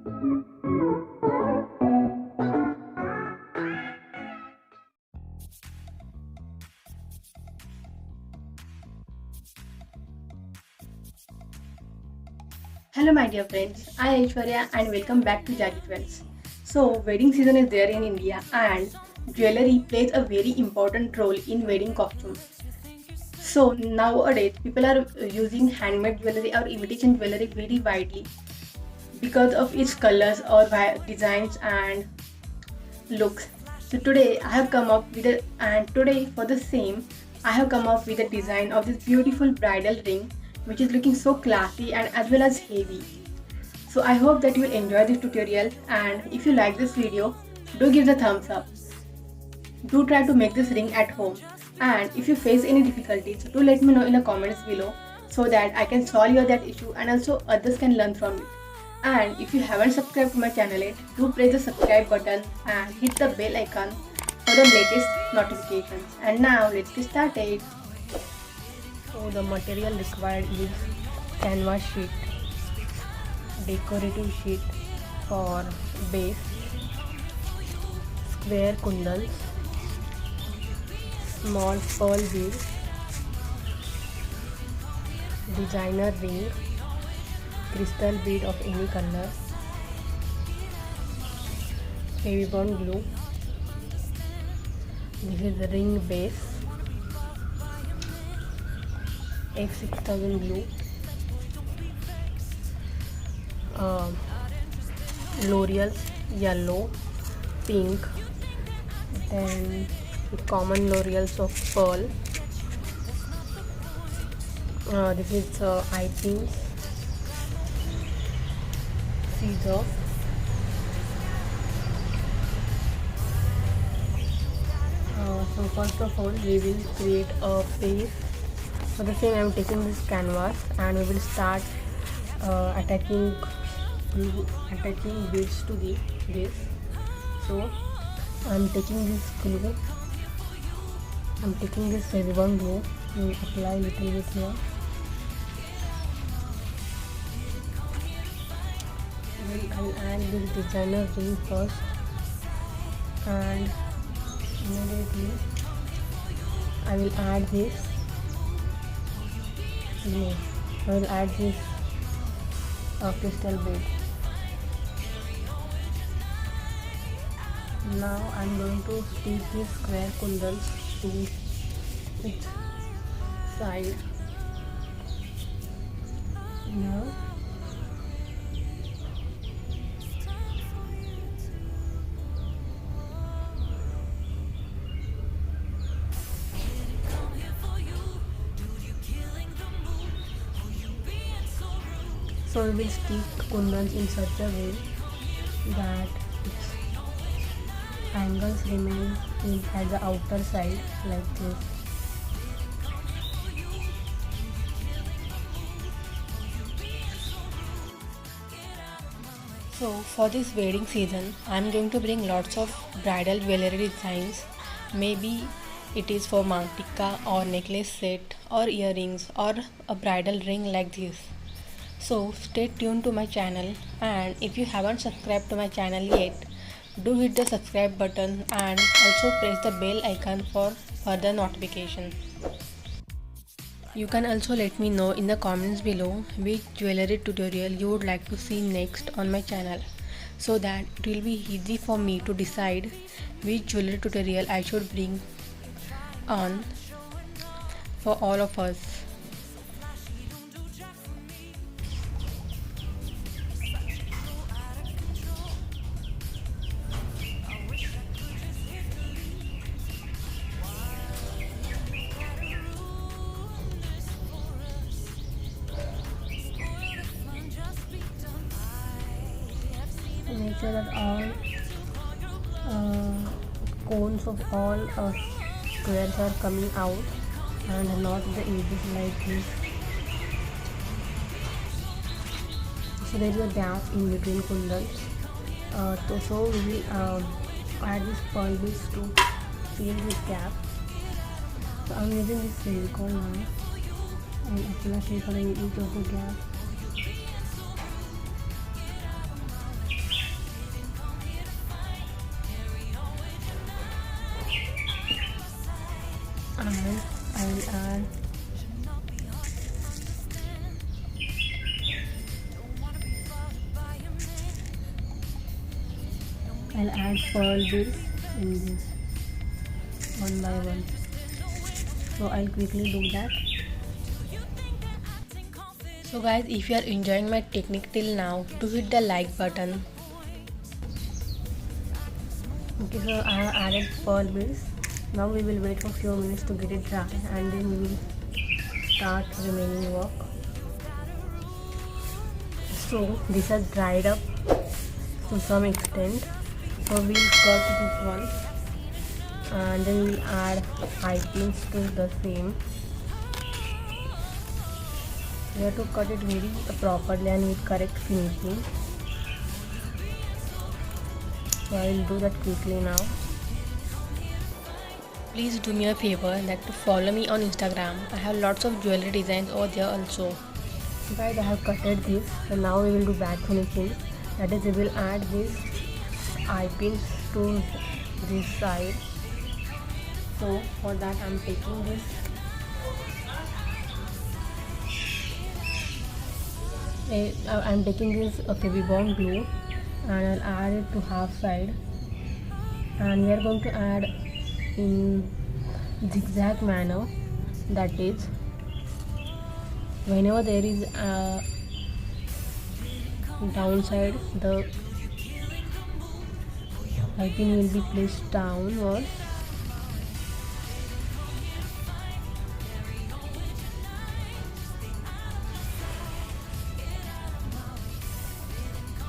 Hello my dear friends, I am Aishwarya and welcome back to Jazzy Jewels. So wedding season is there in India and jewelry plays a very important role in wedding costumes. So nowadays people are using handmade jewelry or imitation jewelry very widely because of its colors or designs and looks. So today I have come up with today for the same I have come up with a design of this beautiful bridal ring which is looking so classy and as well as heavy. So I hope that you will enjoy this tutorial, and if you like this video, do give the thumbs up. Do try to make this ring at home, and if you face any difficulties, do let me know in the comments below so that I can solve that issue and also others can learn from it. And if you haven't subscribed to my channel yet, do press the subscribe button and hit the bell icon for the latest notifications. And now let's get started. So the material required is canvas sheet, decorative sheet for base, square kundals, small pearl bead, designer ring, crystal bead of any color, heavy bond glue. This is the ring base, F6000 glue, L'Oreal's yellow, pink, then common L'Oreal's of pearl. This is eye pins, scissors, so first of all we will create a base. For the same I am taking this canvas and we will start attaching beads to this. So I am taking this glue, I am taking this heavy bond glue, we will apply little bit here. Then I will add this designer ring first, and immediately I will add this glue. I will add this crystal bead. Now I am going to stick these square kundals to each side. Now so we will stick kundals in such a way that its angles remain at the outer side like this. So for this wedding season, I am going to bring lots of bridal jewelry designs. Maybe it is for mantika or necklace set or earrings or a bridal ring like this. So stay tuned to my channel, and if you haven't subscribed to my channel yet, do hit the subscribe button and also press the bell icon for further notification. You can also let me know in the comments below which jewelry tutorial you would like to see next on my channel, so that it will be easy for me to decide which jewelry tutorial I should bring on for all of us. Make sure that all cones of all squares are coming out and not the edges like this. So there is a gap in between kundals. So we will add this pearl beads to fill this gap. So I am using this silicone now and apply for each of the gap. I'll add pearl beads in this one by one. So I'll quickly do that. So guys, if you are enjoying my technique till now, do hit the like button. Okay, so I have added pearl beads. Now we will wait for a few minutes to get it dry, and then we will start remaining work. So this has dried up to some extent. So we'll cut this one, and then we'll add eye pins to the same. We have to cut it very properly and with correct finishing. So I will do that quickly now. Please do me a favor that to follow me on Instagram. I have lots of jewelry designs over there also. Guys, I have cutted this, and now we will do back finishing. That is, we will add this eye pins to this side. So for that I am taking this Fevibond glue, and I'll add it to half side, and we are going to add in zigzag manner. That is, whenever there is a downside, the eye pin will be placed downwards,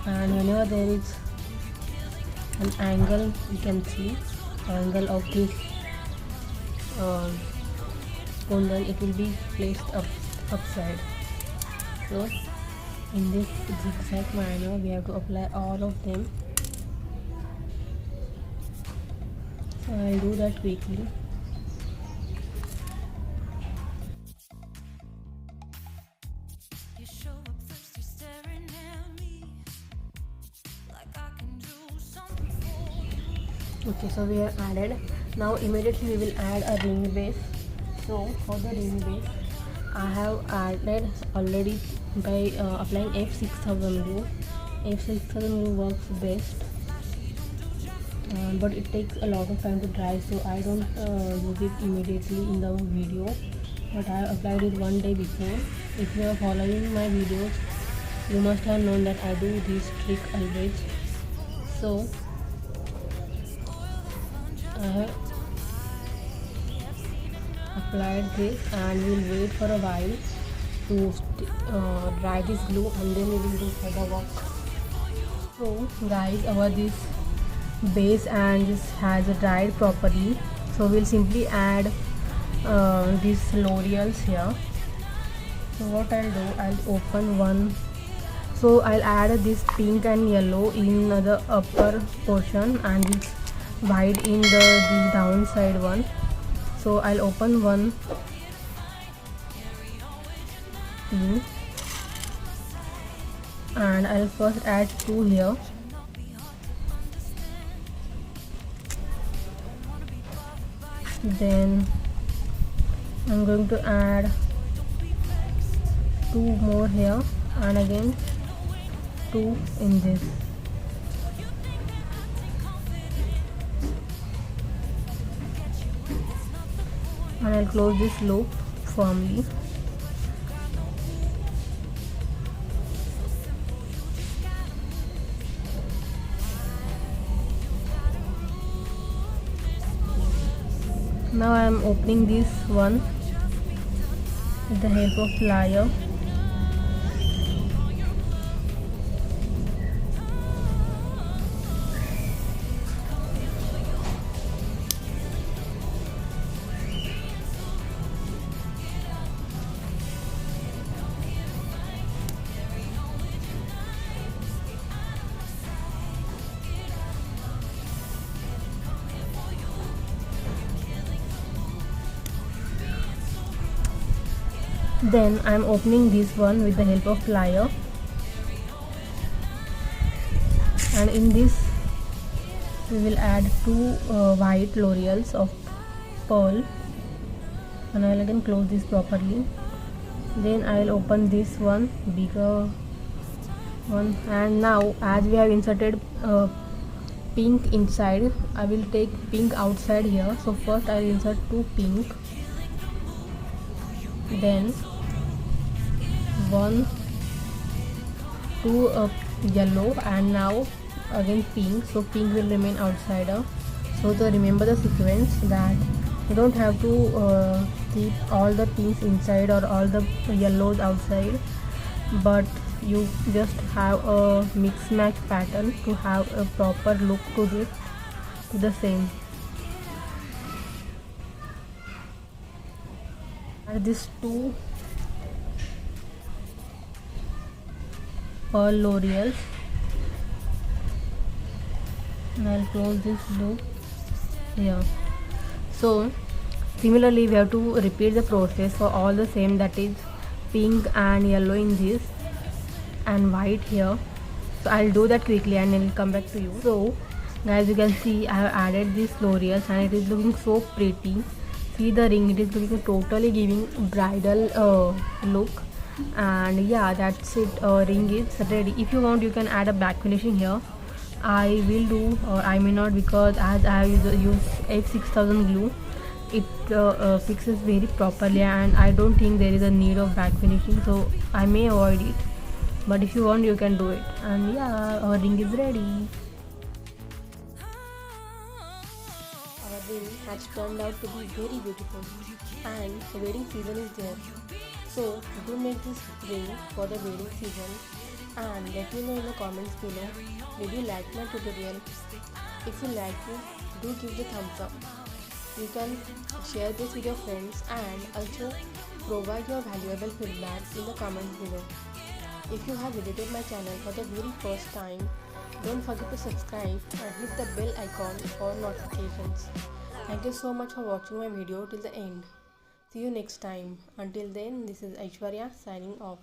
and whenever there is an angle, you can see angle of this kundan, it will be placed upside. So in this zigzag manner we have to apply all of them. So I'll do that quickly. Okay, so we have added. Now immediately we will add a ring base. So for the ring base, I have added already by applying F6000 glue. F6000 glue works best, but it takes a lot of time to dry, so I don't use it immediately in the video, but I have applied it one day before. If you are following my videos, you must have known that I do this trick always. So I have applied this, and we will wait for a while to dry this glue, and then we will do further work. So guys, our this base and this has dried properly, so we'll simply add these L'Oreals here. So what I'll do, I'll open one. So I'll add this pink and yellow in the upper portion, and this white in the downside one. So I'll open one pin, and I'll first add two here. Then I'm going to add two more here, and again two in this. And I'll close this loop firmly. Now I am opening this one with the help of plier. Then I am opening this one with the help of plier, and in this we will add two white L'Oreals of pearl, and I will again close this properly. Then I will open this one, bigger one, and now as we have inserted pink inside. I will take pink outside here. So first I will insert 2 pink, then 1 2 yellow, and now again pink. So pink will remain outside. So to remember the sequence, that you don't have to keep all the pinks inside or all the yellows outside, but you just have a mix match pattern to have a proper look to this, to the same. Add these 2 pearl L'Oreals, and I'll close this loop here. So similarly we have to repeat the process for all the same, that is pink and yellow in this and white here. So I'll do that quickly and I'll come back to you. So guys, you can see I have added these L'Oreals and it is looking so pretty. See the ring, it is looking totally giving bridal look. And yeah, that's it, ring is ready. If you want, you can add a back finishing here. I will do, or I may not, because as I have used F6000 glue, it fixes very properly and I don't think there is a need of back finishing, so I may avoid it. But if you want, you can do it. And yeah, our ring is ready. Our ring has turned out to be very beautiful and the wedding season is there. So do make this ring for the wedding season and let me know in the comments below. Did you like my tutorial? If you like it, do give the thumbs up. You can share this with your friends and also provide your valuable feedback in the comments below. If you have visited my channel for the very first time, don't forget to subscribe and hit the bell icon for notifications. Thank you so much for watching my video till the end. See you next time. Until then, this is Aishwarya signing off.